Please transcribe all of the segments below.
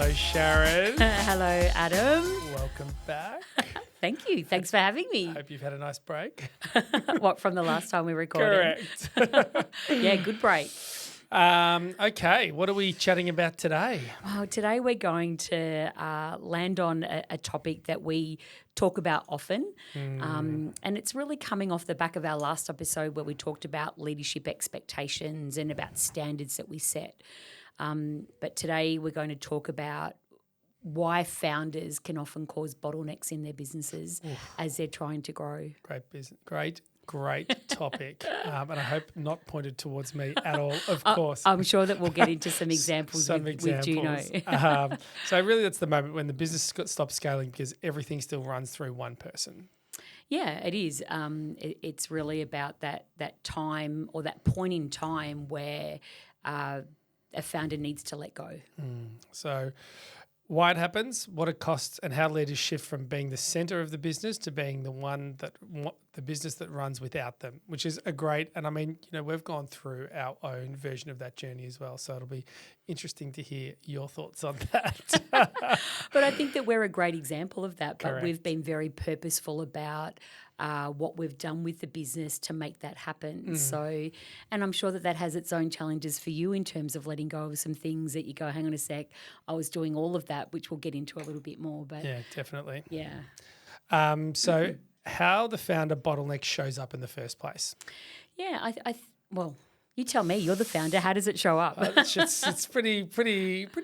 Hello, Sharron. Hello, Adam. Welcome back. Thank you. Thanks for having me. Hope you've had a nice break. What, from the last time we recorded? Correct. Yeah, good break. Okay, what are we chatting about today? Well, today we're going to land on a topic that we talk about often, and it's really coming off the back of our last episode where we talked about leadership expectations and about standards that we set. But today we're going to talk about why founders can often cause bottlenecks in their businesses as they're trying to grow. Great topic. And I hope not pointed towards me at all, of course. I'm sure that we'll get into some examples, with Juno. So really that's the moment when the business stops scaling because everything still runs through one person. Yeah, it is. It's really about that time or that point in time where a founder needs to let go. So why it happens, what it costs, and how leaders shift from being the center of the business to being the business that runs without them, which is a great, and I mean, we've gone through our own version of that journey as well. So it'll be interesting to hear your thoughts on that. But I think that we're a great example of that. Correct. But we've been very purposeful about what we've done with the business to make that happen. So, and I'm sure that has its own challenges for you in terms of letting go of some things that you go, hang on a sec, I was doing all of that, which we'll get into a little bit more. But Yeah, definitely. yeah. So how the founder bottleneck shows up in the first place. Yeah, well, you tell me. You're the founder. How does it show up? It's pretty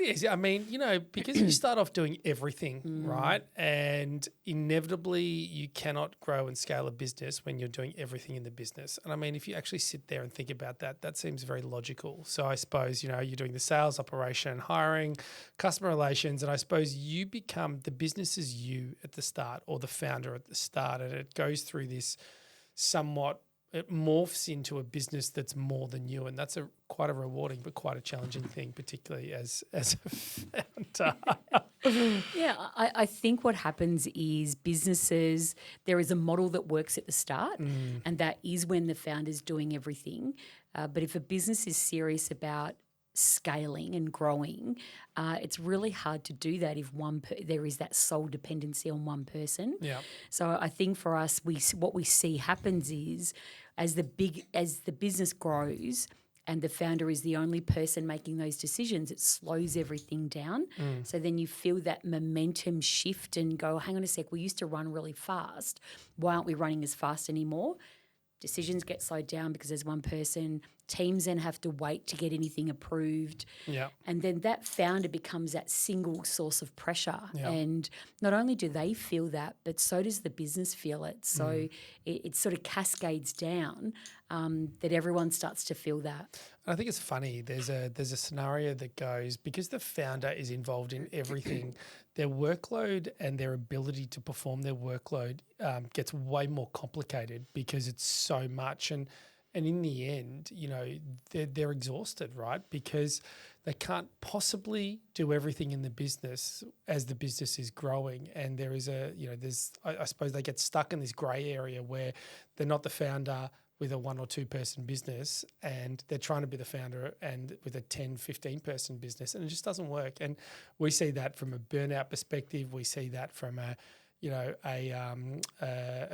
easy. I mean, because you start off doing everything, right? And inevitably you cannot grow and scale a business when you're doing everything in the business. And I mean, if you actually sit there and think about that, that seems very logical. So I suppose, you're doing the sales, operation, hiring, customer relations, and I suppose you become the business is you at the start or the founder at the start, and it goes through this it morphs into a business that's more than you, and that's quite a rewarding but quite a challenging thing, particularly as a founder. Yeah, I think what happens is businesses, there is a model that works at the start, and that is when the founder's doing everything. But if a business is serious about scaling and growing, it's really hard to do that if there is that sole dependency on one person. Yeah. So I think for us, what we see happens is as the business grows and the founder is the only person making those decisions, it slows everything down. So then you feel that momentum shift and go, hang on a sec, we used to run really fast. Why aren't we running as fast anymore? Decisions get slowed down because there's one person. Teams then have to wait to get anything approved. Yeah. And then that founder becomes that single source of pressure. Yeah. And not only do they feel that, but so does the business feel it. So it sort of cascades down that everyone starts to feel that. I think it's funny. There's a scenario that goes, because the founder is involved in everything, their workload and their ability to perform their workload gets way more complicated because it's so much. And in the end, they're exhausted, right? Because they can't possibly do everything in the business as the business is growing. And there is I suppose they get stuck in this grey area where they're not the founder with a 1 or 2 person business, and they're trying to be the founder and with a 10, 15 person business, and it just doesn't work. And we see that from a burnout perspective. We see that from a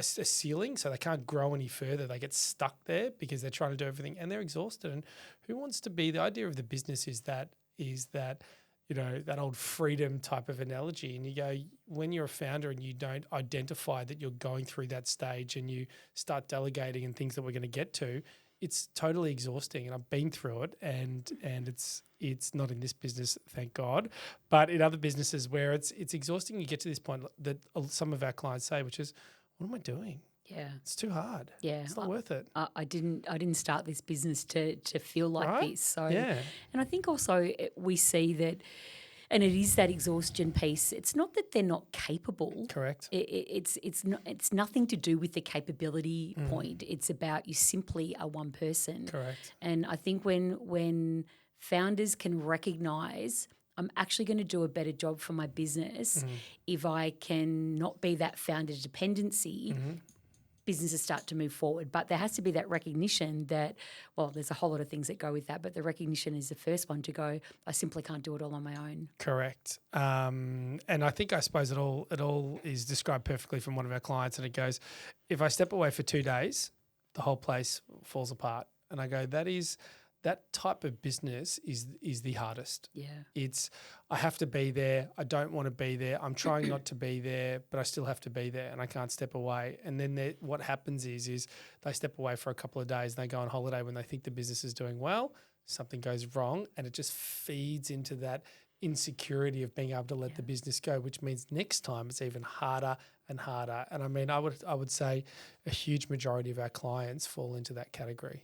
ceiling, so they can't grow any further. They get stuck there because they're trying to do everything and they're exhausted. And who wants to be? The idea of the business is that that old freedom type of analogy. And you go, when you're a founder and you don't identify that you're going through that stage and you start delegating and things that we're going to get to, it's totally exhausting. And I've been through it, and it's not in this business, thank God, but in other businesses where it's exhausting. You get to this point that some of our clients say, which is, what am I doing? Yeah. It's too hard. Yeah. It's not worth it. I didn't start this business to feel like this. So yeah. And I think also we see that, and it is that exhaustion piece. It's not that they're not capable. Correct. It's nothing to do with the capability point. It's about you simply are one person. Correct. And I think when founders can recognise, I'm actually going to do a better job for my business if I can not be that founder dependency businesses start to move forward. But there has to be that recognition that, well, there's a whole lot of things that go with that, but the recognition is the first one to go, I simply can't do it all on my own. Correct. And I think, I suppose it all is described perfectly from one of our clients, and it goes, if I step away for 2 days, the whole place falls apart. And I go, that type of business is the hardest. Yeah. It's, I have to be there. I don't want to be there. I'm trying not to be there, but I still have to be there, and I can't step away. And then what happens is they step away for a couple of days and they go on holiday when they think the business is doing well. Something goes wrong, and it just feeds into that insecurity of being able to let the business go, which means next time it's even harder and harder. And I mean, I would say a huge majority of our clients fall into that category.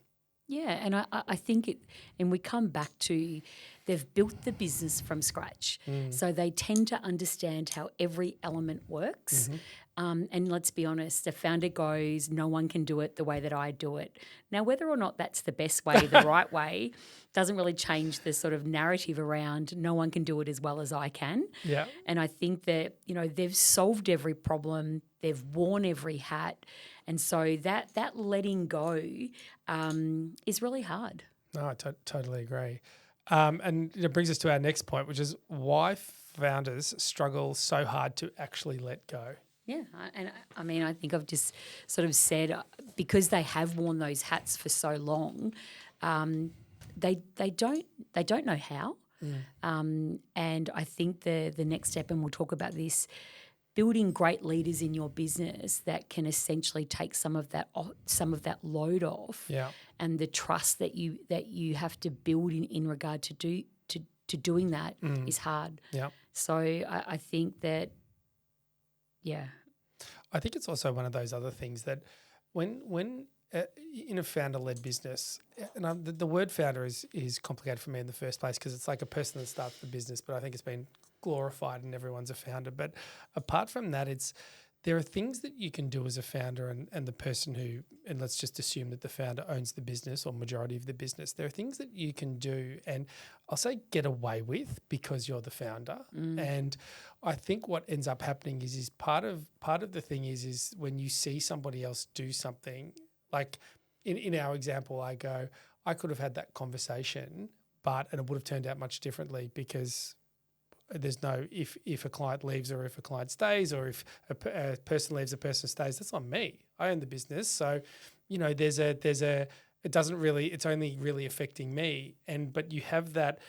Yeah, and I think and we come back to they've built the business from scratch. So they tend to understand how every element works. And let's be honest, the founder goes, no one can do it the way that I do it. Now, whether or not that's the best way, the right way, doesn't really change the sort of narrative around no one can do it as well as I can. Yeah. And I think that, they've solved every problem, they've worn every hat. And so that letting go is really hard. No, I totally agree. And it brings us to our next point, which is why founders struggle so hard to actually let go. Yeah, and I mean, I think I've just sort of said because they have worn those hats for so long, they don't know how. And I think the next step, and we'll talk about this, building great leaders in your business that can essentially take some of that load off, and the trust that you have to build in regard to doing that is hard. Yeah. So I think that, I think it's also one of those other things that when in a founder-led business, and the word founder is complicated for me in the first place because it's like a person that starts the business, but I think it's been glorified and everyone's a founder. But apart from that, there are things that you can do as a founder and the person who, and let's just assume that the founder owns the business or majority of the business, there are things that you can do and I'll say get away with because you're the founder. And I think what ends up happening is part of the thing is when you see somebody else do something, like in our example, I could have had that conversation, and it would have turned out much differently because there's no if a client leaves or if a client stays or if a person leaves, a person stays. That's on me. I own the business, so there's a it doesn't really. It's only really affecting me. But you have that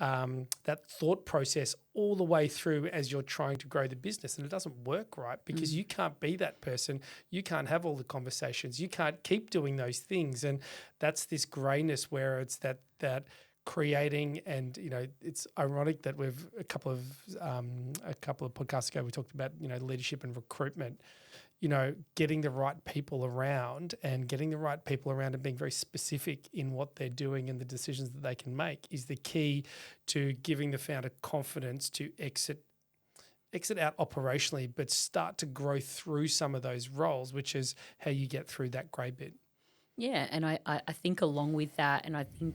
thought process all the way through as you're trying to grow the business, and it doesn't work right because you can't be that person. You can't have all the conversations. You can't keep doing those things, and that's this greyness where it's that creating, and it's ironic that we've a couple of podcasts ago we talked about leadership and recruitment, getting the right people around and being very specific in what they're doing and the decisions that they can make is the key to giving the founder confidence to exit out operationally, but start to grow through some of those roles, which is how you get through that grey bit. Yeah, and I think along with that, and I think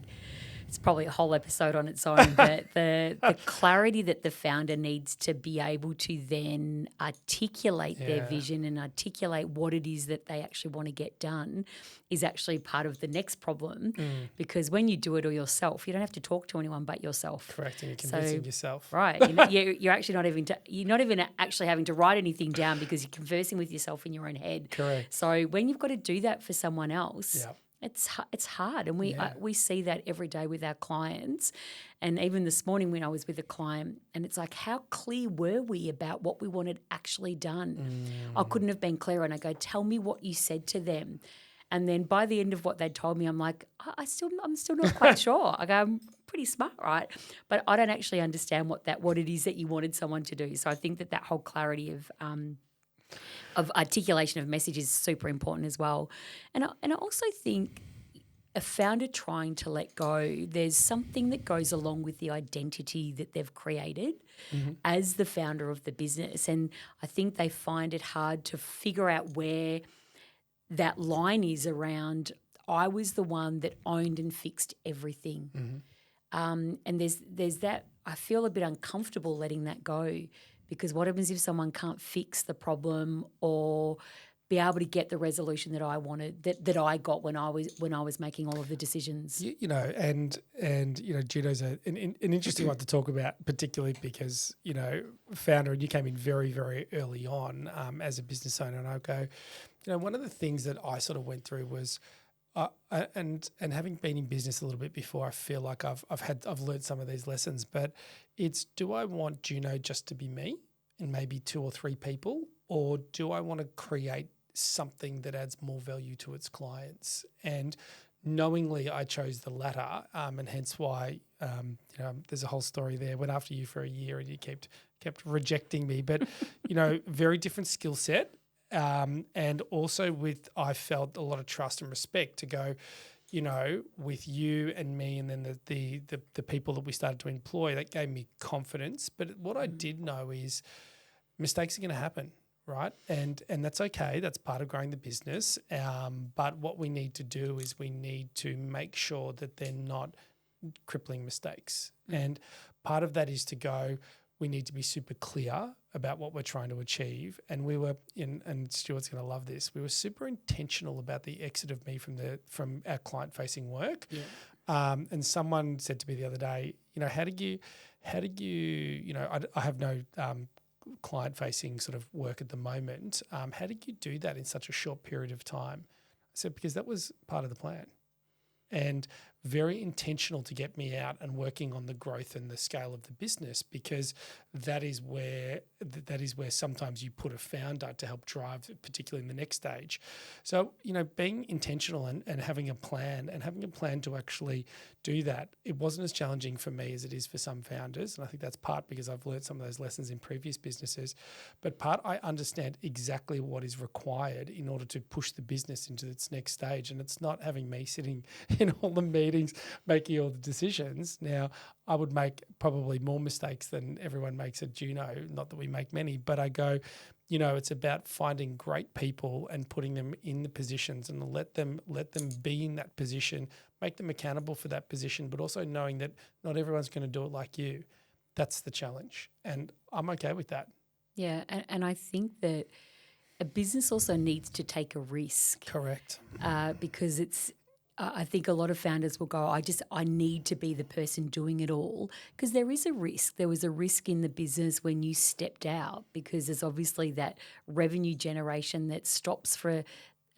it's probably a whole episode on its own, but the clarity that the founder needs to be able to then articulate their vision and articulate what it is that they actually want to get done is actually part of the next problem because when you do it all yourself, you don't have to talk to anyone but yourself. Correct, and you're convincing yourself. Right. You're actually not even actually having to write anything down because you're conversing with yourself in your own head. Correct. So when you've got to do that for someone else, it's hard, and we see that every day with our clients. And even this morning when I was with a client, and it's like, how clear were we about what we wanted actually done? I couldn't have been clearer. And I go, tell me what you said to them. And then by the end of what they told me, I'm like, I'm still not quite sure. I go, I'm pretty smart, right? But I don't actually understand what it is that you wanted someone to do. So I think that whole clarity of articulation of message is super important as well. And I also think a founder trying to let go, there's something that goes along with the identity that they've created as the founder of the business. And I think they find it hard to figure out where that line is around, I was the one that owned and fixed everything. And there's that, I feel a bit uncomfortable letting that go. Because what happens if someone can't fix the problem or be able to get the resolution that I wanted, that I got when I was making all of the decisions. And Juno's an interesting one to talk about, particularly because founder, and you came in very, very early on as a business owner, and I go, one of the things that I sort of went through was. And having been in business a little bit before, I feel like I've learned some of these lessons. But it's, do I want Juno just to be me and maybe 2 or 3 people, or do I want to create something that adds more value to its clients? And knowingly, I chose the latter, and hence why there's a whole story there. Went after you for a year, and you kept rejecting me. But very different skill set. And also I felt a lot of trust and respect to go, with you and me, and then the people that we started to employ, that gave me confidence. But what I did know is mistakes are going to happen, right? And that's okay. That's part of growing the business. But what we need to do is we need to make sure that they're not crippling mistakes. And part of that is to go, we need to be super clear about what we're trying to achieve. And we were and Stuart's going to love this. We were super intentional about the exit of me from our client-facing work. Yeah. And someone said to me the other day, how did you, I have no client-facing sort of work at the moment. How did you do that in such a short period of time? I said, because that was part of the plan. And very intentional to get me out and working on the growth and the scale of the business, because that is where sometimes you put a founder to help drive, particularly in the next stage. So, being intentional and having a plan to actually do that, it wasn't as challenging for me as it is for some founders. And I think that's part because I've learned some of those lessons in previous businesses, but part I understand exactly what is required in order to push the business into its next stage. And it's not having me sitting in all the meetings, making all the decisions. Now, I would make probably more mistakes than everyone makes at Juno, not that we make many, but I go, it's about finding great people and putting them in the positions and let them be in that position, make them accountable for that position, but also knowing that not everyone's going to do it like you. That's the challenge. And I'm okay with that. Yeah, and I think that a business also needs to take a risk. Correct. Because I think a lot of founders will go, I need to be the person doing it all, because there is a risk. There was a risk in the business when you stepped out, because there's obviously that revenue generation that stops for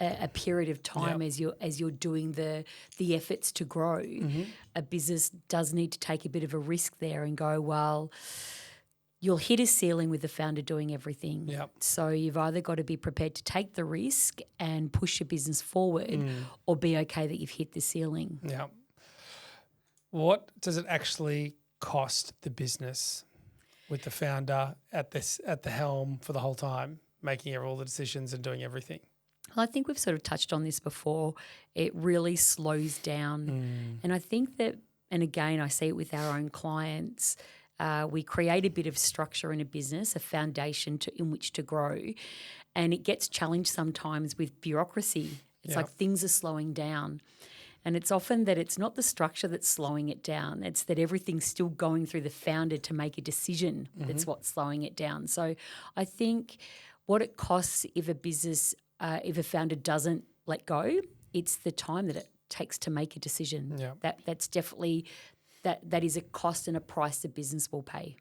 a period of time. Yep. as you're doing the efforts to grow. Mm-hmm. A business does need to take a bit of a risk there and go, well, you'll hit a ceiling with the founder doing everything. Yep. So you've either got to be prepared to take the risk and push your business forward, or be okay that you've hit the ceiling. Yeah. What does it actually cost the business with the founder at the helm for the whole time, making all the decisions and doing everything? Well, I think we've sort of touched on this before. It really slows down. And I think that, and again, I see it with our own clients, we create a bit of structure in a business, a foundation in which to grow, and it gets challenged sometimes with bureaucracy. It's like things are slowing down. And it's often that it's not the structure that's slowing it down. It's that everything's still going through the founder to make a decision that's what's slowing it down. So I think what it costs if a business, if a founder doesn't let go, it's the time that it takes to make a decision. Yeah. That's definitely... That is a cost and a price the business will pay.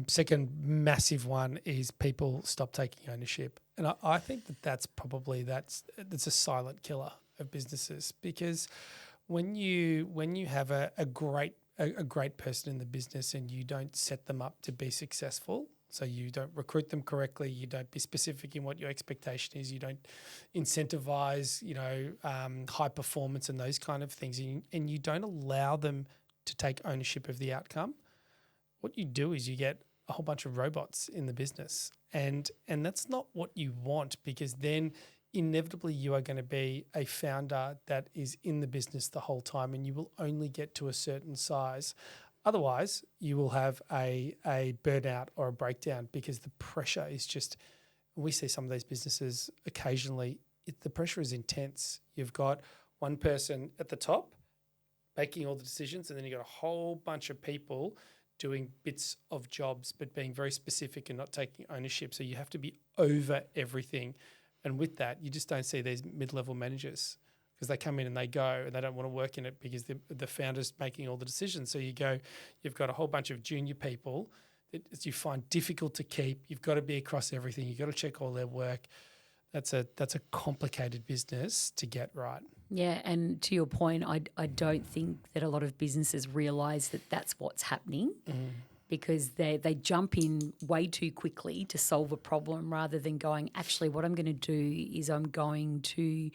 Second massive one is people stop taking ownership. And I think that's a silent killer of businesses, because when you have a great person in the business and you don't set them up to be successful, so you don't recruit them correctly, you don't be specific in what your expectation is, you don't incentivize, high performance and those kind of things, and you don't allow them to take ownership of the outcome, what you do is you get a whole bunch of robots in the business. And that's not what you want, because then inevitably you are going to be a founder that is in the business the whole time, and you will only get to a certain size. Otherwise, you will have a burnout or a breakdown, because the pressure is just, we see some of these businesses occasionally, the pressure is intense. You've got one person at the top making all the decisions, and then you've got a whole bunch of people doing bits of jobs, but being very specific and not taking ownership. So you have to be over everything. And with that, you just don't see these mid-level managers because they come in and they go and they don't want to work in it because the founder's making all the decisions. So you've got a whole bunch of junior people that you find difficult to keep. You've got to be across everything. You've got to check all their work. That's a complicated business to get right. Yeah, and to your point, I don't think that a lot of businesses realise that that's what's happening because they jump in way too quickly to solve a problem rather than going, actually, what I'm going to do is I'm going to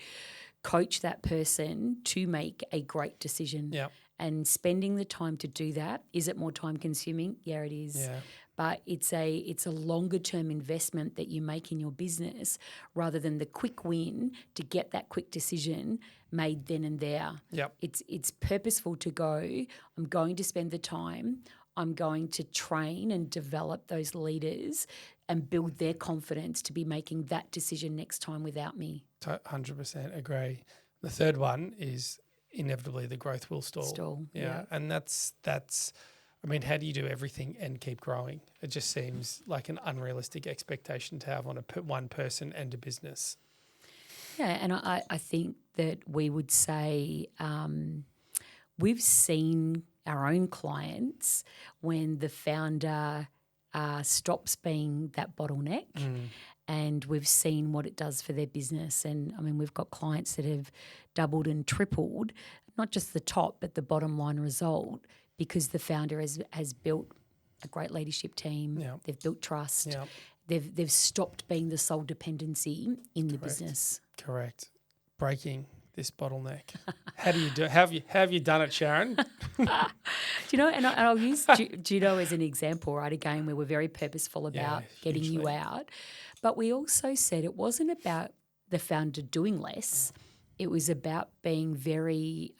coach that person to make a great decision. Yeah. And spending the time to do that, is it more time consuming? Yeah, it is. Yeah. But it's a longer term investment that you make in your business rather than the quick win to get that quick decision made then and there. Yep. It's purposeful to go, I'm going to spend the time, I'm going to train and develop those leaders and build their confidence to be making that decision next time without me. 100% agree. The third one is inevitably the growth will stall. Yeah. And that's I mean, how do you do everything and keep growing? It just seems like an unrealistic expectation to have on one person and a business. Yeah, and I think that we would say we've seen our own clients when the founder stops being that bottleneck and we've seen what it does for their business. And, I mean, we've got clients that have doubled and tripled, not just the top but the bottom line result because the founder has built a great leadership team. Yeah. They've built trust. Yeah. They've stopped being the sole dependency in the business. Correct. Breaking this bottleneck. How do you do it? Have you done it, Sharron? Do you know, and I'll use Juno as an example, right? Again, where we're very purposeful about getting you out. But we also said it wasn't about the founder doing less. It was about being very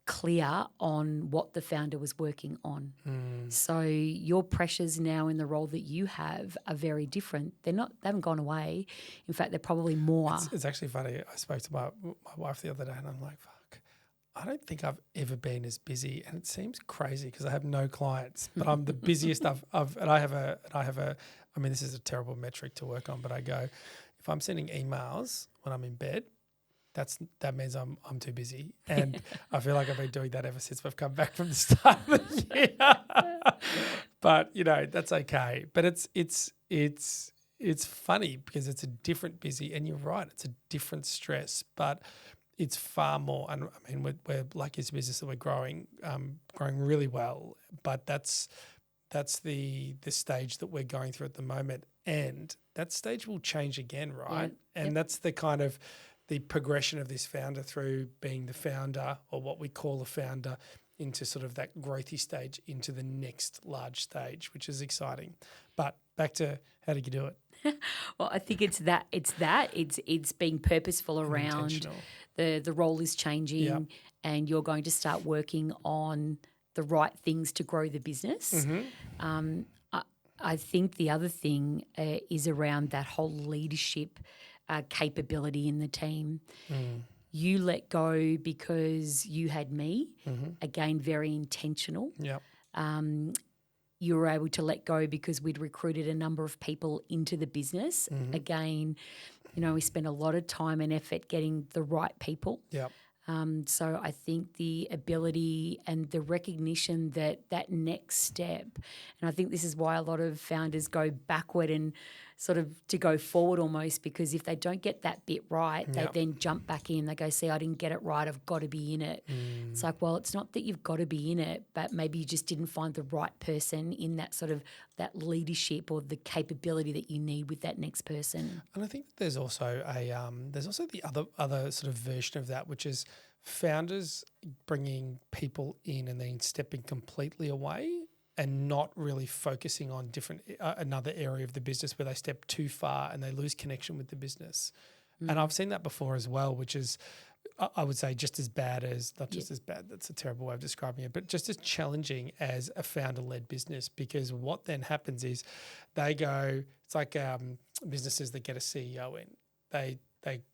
clear on what the founder was working on. So your pressures now in the role that you have are very different. They haven't gone away. In fact, they're probably more. It's actually funny. I spoke to my wife the other day and I'm like, fuck, I don't think I've ever been as busy. And it seems crazy because I have no clients, but I'm the busiest I mean, this is a terrible metric to work on, but I go, if I'm sending emails when I'm in bed, that means I'm too busy, and I feel like I've been doing that ever since we've come back from the start of the year. But that's okay. But it's funny because it's a different busy, and you're right, it's a different stress, but it's far more. And I mean, we're lucky as a business that we're growing really well. But that's the stage that we're going through at the moment, and that stage will change again, right? Yeah. And that's the kind of the progression of this founder through being the founder, or what we call a founder, into sort of that growthy stage into the next large stage, which is exciting. But back to how did you do it? Well, I think it's being purposeful around the role is changing, and you're going to start working on the right things to grow the business. Mm-hmm. I think the other thing is around that whole leadership capability in the team. You let go because you had me. Mm-hmm. Again, very intentional. Yep. You were able to let go because we'd recruited a number of people into the business. Mm-hmm. Again, we spent a lot of time and effort getting the right people. Yep. So I think the ability and the recognition that next step, and I think this is why a lot of founders go backward and sort of to go forward almost, because if they don't get that bit right, they then jump back in. They go, see, I didn't get it right. I've got to be in it. It's like, well, it's not that you've got to be in it, but maybe you just didn't find the right person in that sort of that leadership or the capability that you need with that next person. And I think there's also the other sort of version of that, which is founders bringing people in and then stepping completely away and not really focusing on another area of the business where they step too far and they lose connection with the business. And I've seen that before as well, which is, I would say, just as bad as, not just as bad, that's a terrible way of describing it, but just as challenging as a founder-led business, because what then happens is they go, it's like businesses that get a CEO in. They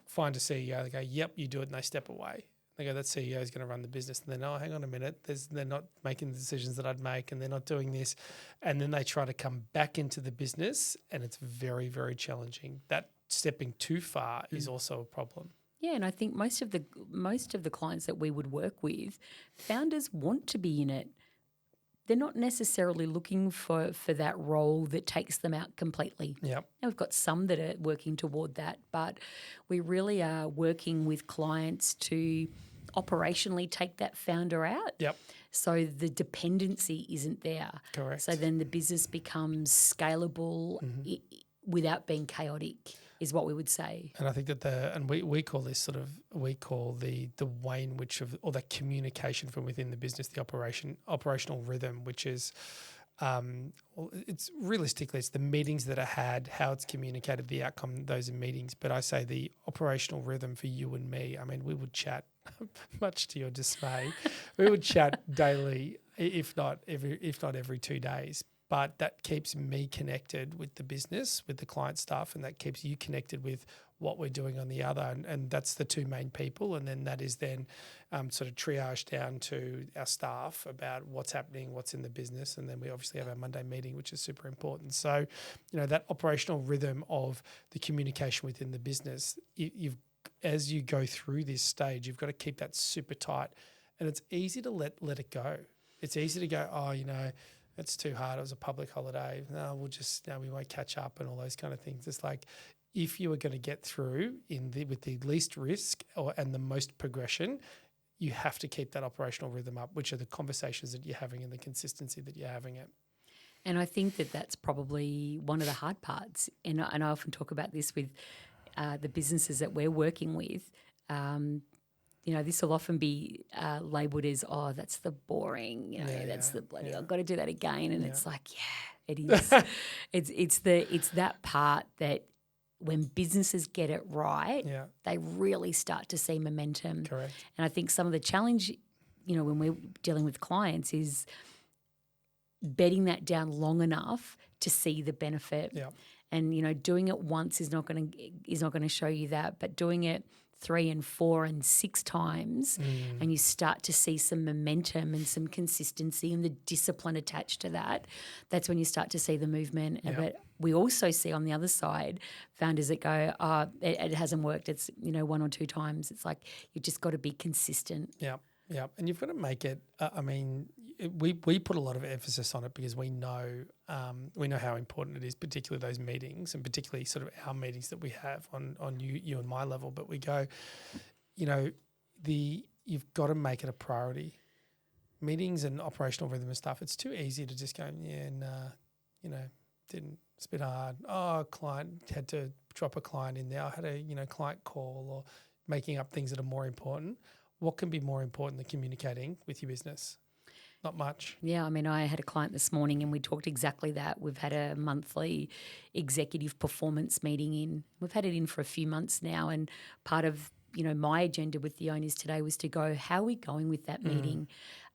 find a CEO, they go, yep, you do it, and they step away. They go, that CEO is going to run the business. And then, oh, hang on a minute, they're not making the decisions that I'd make and they're not doing this. And then they try to come back into the business and it's very, very challenging. That stepping too far is also a problem. Yeah, and I think most of the clients that we would work with, founders want to be in it. They're not necessarily looking for that role that takes them out completely. Yep. Now, we've got some that are working toward that, but we really are working with clients to operationally take that founder out. Yep. So the dependency isn't there. Correct. So then the business becomes scalable without being chaotic, is what we would say. And I think that we call this the way in which or the communication from within the business, the operational rhythm, which is it's the meetings that are had, how it's communicated, the outcome of those meetings. But I say the operational rhythm for you and me. I mean, we would chat, much to your dismay, we would chat daily, if not every 2 days. But that keeps me connected with the business, with the client stuff, and that keeps you connected with what we're doing on the other. And that's the two main people. And then that is then sort of triaged down to our staff about what's happening, what's in the business. And then we obviously have our Monday meeting, which is super important. So, that operational rhythm of the communication within the business, as you go through this stage, you've got to keep that super tight. And it's easy to let it go. It's easy to go, it's too hard. It was a public holiday. No, we won't catch up and all those kind of things. It's like if you are going to get through with the least risk and the most progression, you have to keep that operational rhythm up, which are the conversations that you're having and the consistency that you're having it. And I think that that's probably one of the hard parts. And I often talk about this with the businesses that we're working with. This will often be labelled as, that's the boring, that's the bloody, I've got to do that again. And it's like, it is. it's that part that when businesses get it right, they really start to see momentum. Correct. And I think some of the challenge, when we're dealing with clients is bedding that down long enough to see the benefit. Yeah. And, doing it once is not going to show you that, but doing it 3 and 4 and 6 times and you start to see some momentum and some consistency and the discipline attached to that, that's when you start to see the movement. Yep. But we also see on the other side founders that go, it hasn't worked. It's, 1 or 2 times. It's like you just got to be consistent. Yeah. Yeah, and you've got to make it. We put a lot of emphasis on it because we know how important it is, particularly those meetings, and particularly sort of our meetings that we have on you and my level. But we go, you've got to make it a priority. Meetings and operational rhythm and stuff. It's too easy to just go, didn't. It's been hard. Oh, client had to drop a client in there. I had a client call or making up things that are more important. What can be more important than communicating with your business? Not much. Yeah, I had a client this morning and we talked exactly that. We've had a monthly executive performance meeting in. We've had it in for a few months now, and part of my agenda with the owners today was to go, how are we going with that meeting?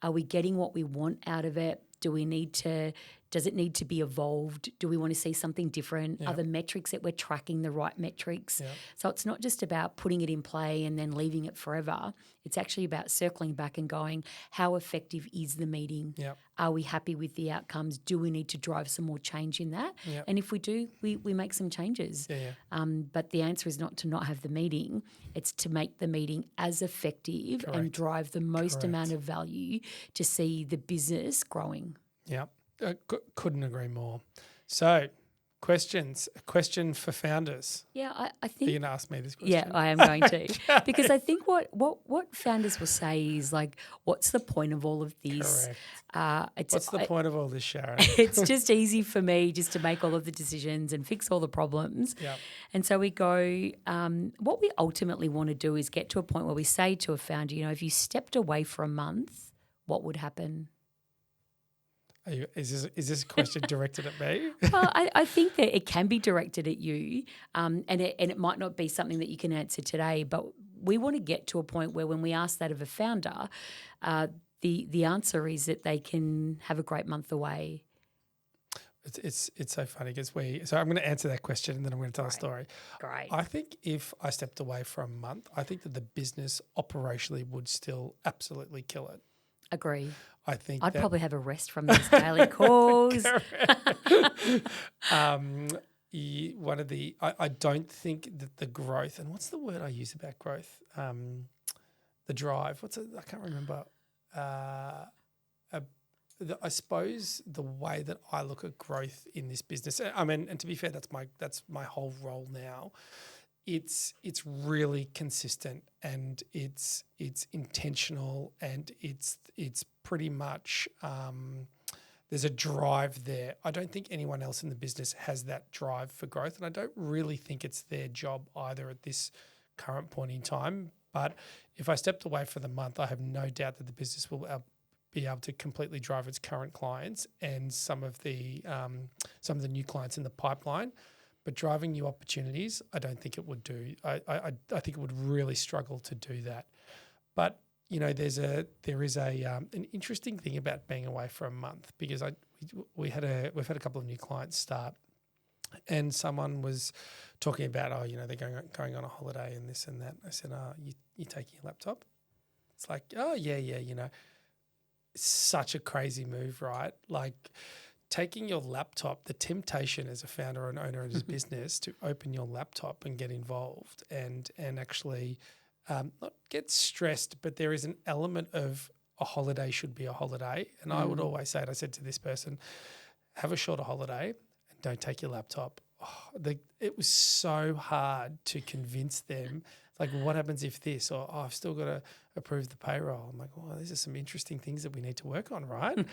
Are we getting what we want out of it? Does it need to be evolved? Do we want to see something different? Yep. Are the metrics that we're tracking the right metrics? Yep. So it's not just about putting it in play and then leaving it forever. It's actually about circling back and going, how effective is the meeting? Yep. Are we happy with the outcomes? Do we need to drive some more change in that? Yep. And if we do, we make some changes. Yeah. But the answer is not to not have the meeting. It's to make the meeting as effective and drive the most amount of value to see the business growing. Yeah. Couldn't agree more. So, questions. A question for founders. Yeah, I think you're going to ask me this question. Yeah, I am going to, because I think what founders will say is like, what's the point of all of this? Correct. What's the point of all this, Sharron? It's just easy for me just to make all of the decisions and fix all the problems. Yep. And so we go. What we ultimately want to do is get to a point where we say to a founder, if you stepped away for a month, what would happen? Is this a question directed at me? Well, I think that it can be directed at you, and it might not be something that you can answer today, but we want to get to a point where when we ask that of a founder, the answer is that they can have a great month away. It's so funny because so I'm going to answer that question and then I'm going to tell a story. Great. I think if I stepped away for a month, I think that the business operationally would still absolutely kill it. Agree. I think I'd probably have a rest from these daily calls. I don't think that the growth, and what's the word I use about growth? The drive. I can't remember. I suppose the way that I look at growth in this business, I mean, and to be fair, that's my whole role now. It's really consistent and it's intentional and it's pretty much there's a drive there. I don't think anyone else in the business has that drive for growth, and I don't really think it's their job either at this current point in time. But if I stepped away for the month, I have no doubt that the business will be able to completely drive its current clients and some of the new clients in the pipeline. But driving new opportunities, I don't think it would do. I think it would really struggle to do that. But you know, there is an interesting thing about being away for a month, because we've had a couple of new clients start, and someone was talking about they're going on a holiday and this and that. I said, you taking your laptop? It's like, oh yeah. Such a crazy move, right? Like taking your laptop, the temptation as a founder and owner of this business to open your laptop and get involved and actually not get stressed, but there is an element of a holiday should be a holiday. And I would always say it. I said to this person, have a shorter holiday and don't take your laptop. It was so hard to convince them. Like, what happens if this? Or I've still got to approve the payroll. I'm like, these are some interesting things that we need to work on, right?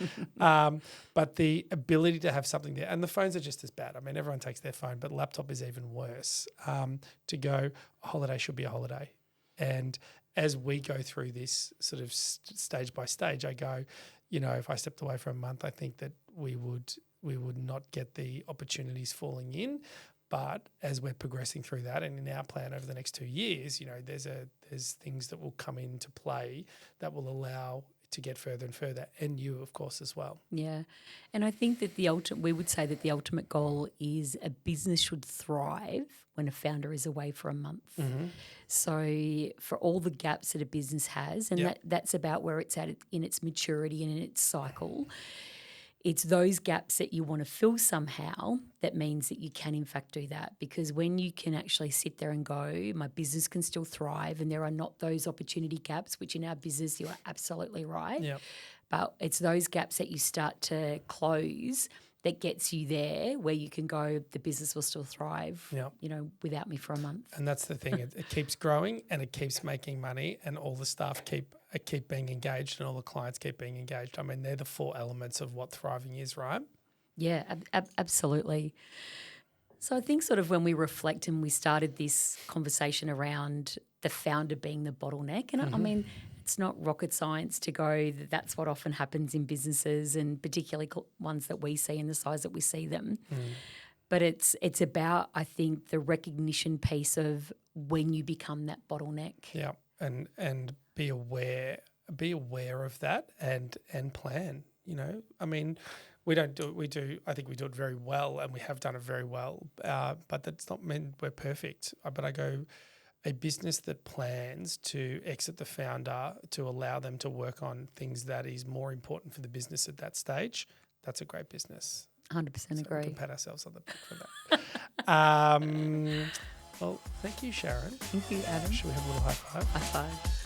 But the ability to have something there, and the phones are just as bad. I mean, everyone takes their phone, but laptop is even worse. To go, a holiday should be a holiday. And as we go through this sort of stage by stage, I go, if I stepped away for a month, I think that we would not get the opportunities falling in. But as we're progressing through that, and in our plan over the next 2 years, there's things that will come into play that will allow it to get further and further, and you, of course, as well. Yeah, and I think that we would say that the ultimate goal is a business should thrive when a founder is away for a month. Mm-hmm. So for all the gaps that a business has, and that's about where it's at in its maturity and in its cycle. It's those gaps that you want to fill somehow that means that you can in fact do that, because when you can actually sit there and go, my business can still thrive and there are not those opportunity gaps, which in our business you are absolutely right. Yep. But it's those gaps that you start to close that gets you there where you can go, the business will still thrive, without me for a month. And that's the thing. It keeps growing and it keeps making money, and all the staff keep being engaged and all the clients keep being engaged. I mean, they're the 4 elements of what thriving is, right? Yeah, absolutely. So I think sort of when we reflect and we started this conversation around the founder being the bottleneck, and I mean, it's not rocket science to go that that's what often happens in businesses, and particularly ones that we see and the size that we see them. But it's about, I think, the recognition piece of when you become that bottleneck. Yeah, and be aware of that and plan. I mean, we don't do it. We do. I think we do it very well, and we have done it very well. But that's not mean we're perfect. But I go, a business that plans to exit the founder to allow them to work on things that is more important for the business at that stage, that's a great business. 100% agree. We can pat ourselves on the back for that. Well, thank you, Sharron. Thank you, Adam. Should we have a little high five? High five.